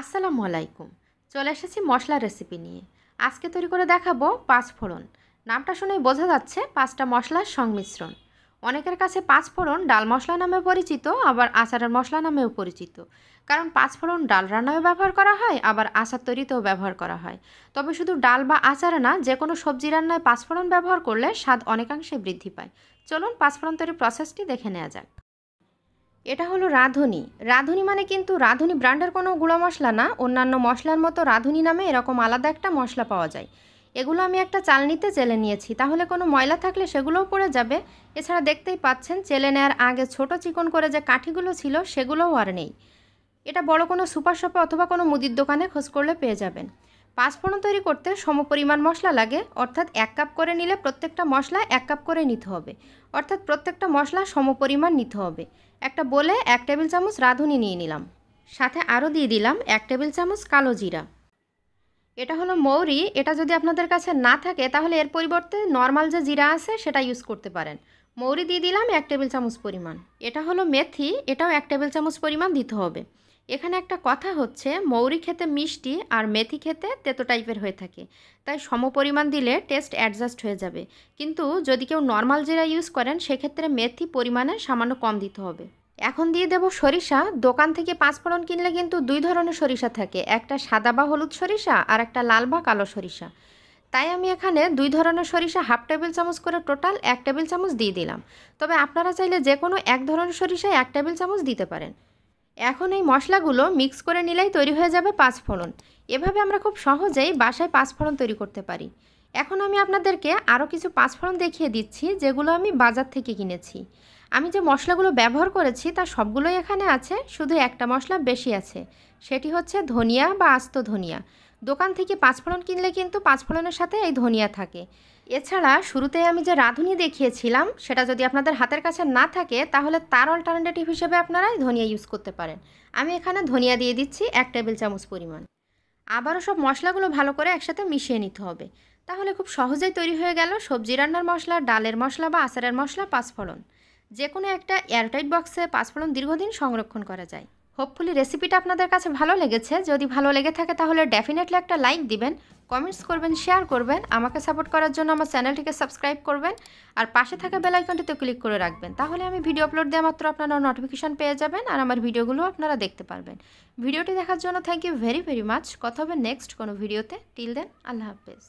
আসসালামু আলাইকুম। চলে এসেছি মশলা রেসিপি নিয়ে। আজকে তৈরি করে দেখাবো পাঁচ ফোড়ন। নামটা শুনেই বোঝা যাচ্ছে পাঁচটা মশলার সংমিশ্রণ। অনেকের কাছে পাঁচ ফোড়ন ডাল মশলা নামে পরিচিত, আবার আচারের মশলা নামেও পরিচিত। কারণ পাঁচ ফোড়ন ডাল রান্নায়ও ব্যবহার করা হয়, আবার আচার তৈরিতেও ব্যবহার করা হয়। তবে শুধু ডাল বা আচারে না, যে কোনো সবজি রান্নায় পাঁচ ফোড়ন ব্যবহার করলে স্বাদ অনেকাংশে বৃদ্ধি পায়। চলুন পাঁচ ফোড়ন তৈরির প্রসেসটি দেখে নেওয়া যাক। এটা হলো রাঁধুনি। রাঁধুনি মানে কিন্তু রাঁধুনি ব্র্যান্ডের কোনো গুঁড়ো মশলা না, অন্যান্য মশলার মতো রাঁধুনি নামে এরকম আলাদা একটা মশলা পাওয়া যায়। এগুলো আমি একটা চালনিতে চেলে নিয়েছি, তাহলে কোনো ময়লা থাকলে সেগুলোও পড়ে যাবে। এছাড়া দেখতেই পাচ্ছেন চেলে নেওয়ার আগে ছোট চিকন করে যে কাঠিগুলো ছিল সেগুলোও আর নেই। এটা বড় কোনো সুপার শপে অথবা কোনো মুদির দোকানে খোঁজ করলে পেয়ে যাবেন। পাঁচফোড়ন তৈরি করতে সমপরিমাণ মশলা লাগে, অর্থাৎ 1 কাপ করে নিলে প্রত্যেকটা মশলা 1 কাপ করে নিতে হবে, অর্থাৎ প্রত্যেকটা মশলা সমপরিমাণ নিতে হবে। একটা বলে 1 টেবিল চামচ রাঁধুনি নিয়ে নিলাম, সাথে আরও দিয়ে দিলাম 1 টেবিল চামচ কালো জিরা। এটা হলো মৌরি। এটা যদি আপনাদের কাছে না থাকে তাহলে এর পরিবর্তে নর্মাল যে জিরা আছে সেটা ইউজ করতে পারেন। মৌরি দিয়ে দিলাম 1 টেবিল চামচ পরিমাণ। এটা হলো মেথি, এটাও 1 টেবিল চামচ পরিমাণ দিতে হবে। এখানে একটা কথা হচ্ছে, মৌরি খেতে মিষ্টি আর মেথি খেতে তেতো টাইপের হয়ে থাকে, তাই সমপরিমাণ দিলে টেস্ট অ্যাডজাস্ট হয়ে যাবে। কিন্তু যদি কেউ নর্মাল জিরা ইউজ করেন সেক্ষেত্রে মেথি পরিমাণে সামান্য কম দিতে হবে। এখন দিয়ে দেব সরিষা। দোকান থেকে পাঁচফোড়ন কিনলে কিন্তু 2 ধরনের সরিষা থাকে, একটা সাদা বা হলুদ সরিষা আর একটা লাল বা কালো সরিষা। তাই আমি এখানে 2 ধরনের সরিষা হাফ টেবিল চামচ করে টোটাল 1 টেবিল চামচ দিয়ে দিলাম। তবে আপনারা চাইলে যে কোনো এক ধরনের সরিষায় 1 টেবিল চামচ দিতে পারেন। এখন এই মশলাগুলো মিক্স করে নিলেই তৈরি হয়ে যাবে পাঁচফোড়ন। এভাবে আমরা খুব সহজেই বাসায় পাঁচফোড়ন তৈরি করতে পারি। এখন আমি আপনাদেরকে আরও কিছু পাঁচফোড়ন দেখিয়ে দিচ্ছি, যেগুলো আমি বাজার থেকে কিনেছি। আমি যে মশলাগুলো ব্যবহার করেছি তা সবগুলোই এখানে আছে, শুধু একটা মশলা বেশি আছে, সেটি হচ্ছে ধনিয়া বা আস্ত ধনিয়া। দোকান থেকে পাঁচফোড়ন কিনলে কিন্তু পাঁচফোড়নের সাথে এই ধনিয়া থাকে। এছাড়া শুরুতে আমি যে রাঁধুনি দেখিয়েছিলাম সেটা যদি আপনাদের হাতের কাছে না থাকে তাহলে তার অল্টারনেটিভ হিসেবে আপনারা ধনিয়া ইউজ করতে পারেন। আমি এখানে ধনিয়া দিয়ে দিচ্ছি 1 টেবিল চামচ পরিমাণ। আবারও সব মশলাগুলো ভালো করে একসাথে মিশিয়ে নিতে হবে। তাহলে খুব সহজেই তৈরি হয়ে গেল সবজি রান্নার মশলা, ডালের মশলা বা আচারের মশলা পাঁচফোড়ন। যে কোনো একটা এয়ারটাইট বক্সে পাঁচফোড়ন দীর্ঘদিন সংরক্ষণ করা যায়। হোপফুলি রেসিপিটা আপনাদের কাছে ভালো লেগেছে। যদি ভালো লেগে থাকে তাহলে ডেফিনেটলি একটা লাইক দিবেন, কমেন্টস করবেন, শেয়ার করবেন। আমাকে সাপোর্ট করার জন্য আমার চ্যানেলটিকে সাবস্ক্রাইব করবেন আর পাশে থাকা বেল আইকনটিতে ক্লিক করে রাখবেন। তাহলে আমি ভিডিও আপলোড দেওয়া মাত্র আপনারা নোটিফিকেশন পেয়ে যাবেন আর আমার ভিডিওগুলো আপনারা দেখতে পারবেন। ভিডিওটি দেখার জন্য thank you very very much. কথা হবে নেক্সট কোনো ভিডিওতে। টিল দেন, আল্লাহ হাফেজ।